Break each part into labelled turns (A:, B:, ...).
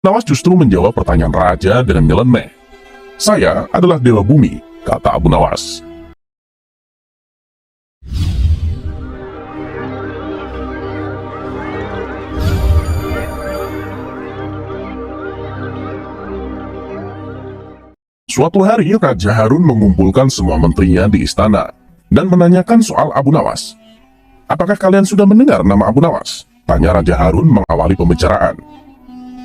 A: Nawas justru menjawab pertanyaan raja dengan nyeleneh. "Saya adalah Dewa Bumi," kata Abu Nawas. Suatu hari, Raja Harun mengumpulkan semua menterinya di istana dan menanyakan soal Abu Nawas. "Apakah kalian sudah mendengar nama Abu Nawas?" tanya Raja Harun mengawali pembicaraan.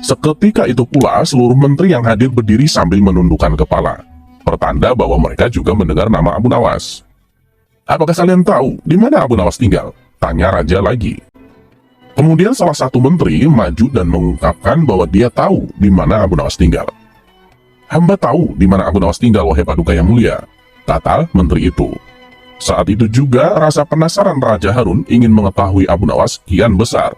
A: Seketika itu pula, seluruh menteri yang hadir berdiri sambil menundukkan kepala, pertanda bahwa mereka juga mendengar nama Abu Nawas. "Apakah kalian tahu di mana Abu Nawas tinggal?" tanya Raja lagi. Kemudian salah satu menteri maju dan mengungkapkan bahwa dia tahu di mana Abu Nawas tinggal. "Hamba tahu di mana Abu Nawas tinggal, wahai Paduka yang mulia," kata menteri itu. Saat itu juga rasa penasaran Raja Harun ingin mengetahui Abu Nawas kian besar.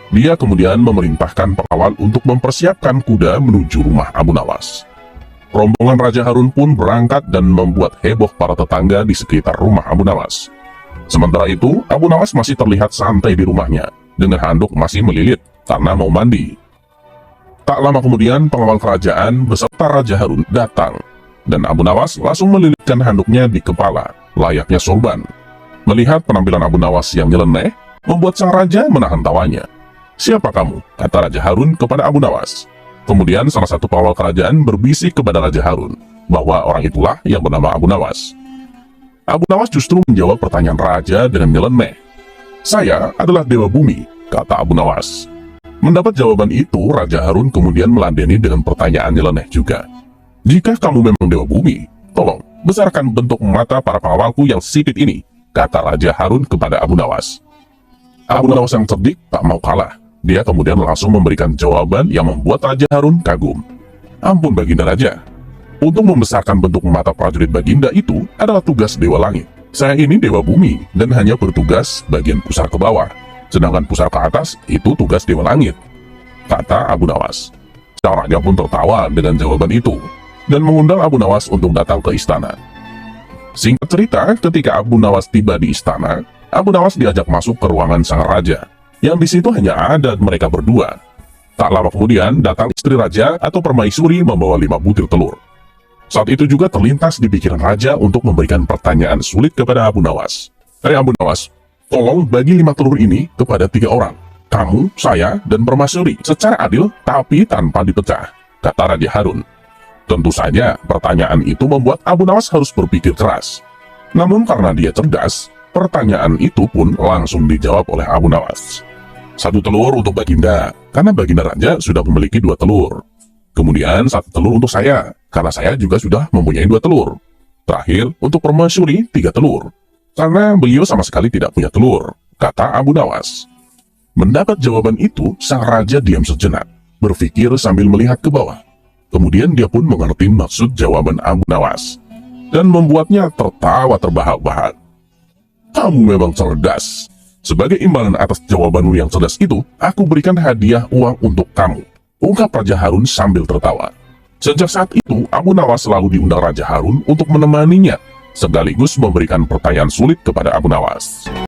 A: Dia kemudian memerintahkan pengawal untuk mempersiapkan kuda menuju rumah Abu Nawas. Rombongan Raja Harun pun berangkat dan membuat heboh para tetangga di sekitar rumah Abu Nawas. Sementara itu, Abu Nawas masih terlihat santai di rumahnya, dengan handuk masih melilit karena mau mandi. Tak lama kemudian, pengawal kerajaan beserta Raja Harun datang, dan Abu Nawas langsung melilitkan handuknya di kepala, layaknya sorban. Melihat penampilan Abu Nawas yang nyeleneh, membuat sang raja menahan tawanya. "Siapa kamu?" kata Raja Harun kepada Abu Nawas. Kemudian salah satu pengawal kerajaan berbisik kepada Raja Harun, bahwa orang itulah yang bernama Abu Nawas. Abu Nawas justru menjawab pertanyaan raja dengan nyeleneh. "Saya adalah Dewa Bumi," kata Abu Nawas. Mendapat jawaban itu, Raja Harun kemudian meladeni dengan pertanyaan nyeleneh juga. "Jika kamu memang Dewa Bumi, tolong besarkan bentuk mata para pengawalku yang sipit ini," kata Raja Harun kepada Abu Nawas. Abu Nawas yang cerdik tak mau kalah. Dia kemudian langsung memberikan jawaban yang membuat Raja Harun kagum. "Ampun Baginda Raja, untuk membesarkan bentuk mata prajurit Baginda itu adalah tugas Dewa Langit. Saya ini Dewa Bumi dan hanya bertugas bagian pusar ke bawah. Sedangkan pusar ke atas itu tugas Dewa Langit," kata Abu Nawas. Sang raja pun tertawa dengan jawaban itu dan mengundang Abu Nawas untuk datang ke istana. Singkat cerita, ketika Abu Nawas tiba di istana, Abu Nawas diajak masuk ke ruangan sang raja, yang di situ hanya ada mereka berdua. Tak lama kemudian datang istri raja atau permaisuri membawa 5 butir telur. Saat itu juga terlintas di pikiran raja untuk memberikan pertanyaan sulit kepada Abu Nawas. "Hei Abu Nawas, tolong bagi 5 telur ini kepada 3 orang. Kamu, saya, dan permaisuri secara adil tapi tanpa dipecah," kata Raja Harun. Tentu saja pertanyaan itu membuat Abu Nawas harus berpikir keras. Namun karena dia cerdas, pertanyaan itu pun langsung dijawab oleh Abu Nawas. "1 telur untuk Baginda, karena Baginda Raja sudah memiliki 2 telur. Kemudian 1 telur untuk saya, karena saya juga sudah mempunyai 2 telur. Terakhir, untuk permaisuri 3 telur. Karena beliau sama sekali tidak punya telur," kata Abu Nawas. Mendapat jawaban itu, sang raja diam sejenak, berpikir sambil melihat ke bawah. Kemudian dia pun mengerti maksud jawaban Abu Nawas, dan membuatnya tertawa terbahak-bahak. "Kamu memang cerdas. Sebagai imbalan atas jawabanmu yang cerdas itu, aku berikan hadiah uang untuk kamu," ungkap Raja Harun sambil tertawa. Sejak saat itu, Abu Nawas selalu diundang Raja Harun untuk menemaninya, sekaligus memberikan pertanyaan sulit kepada Abu Nawas.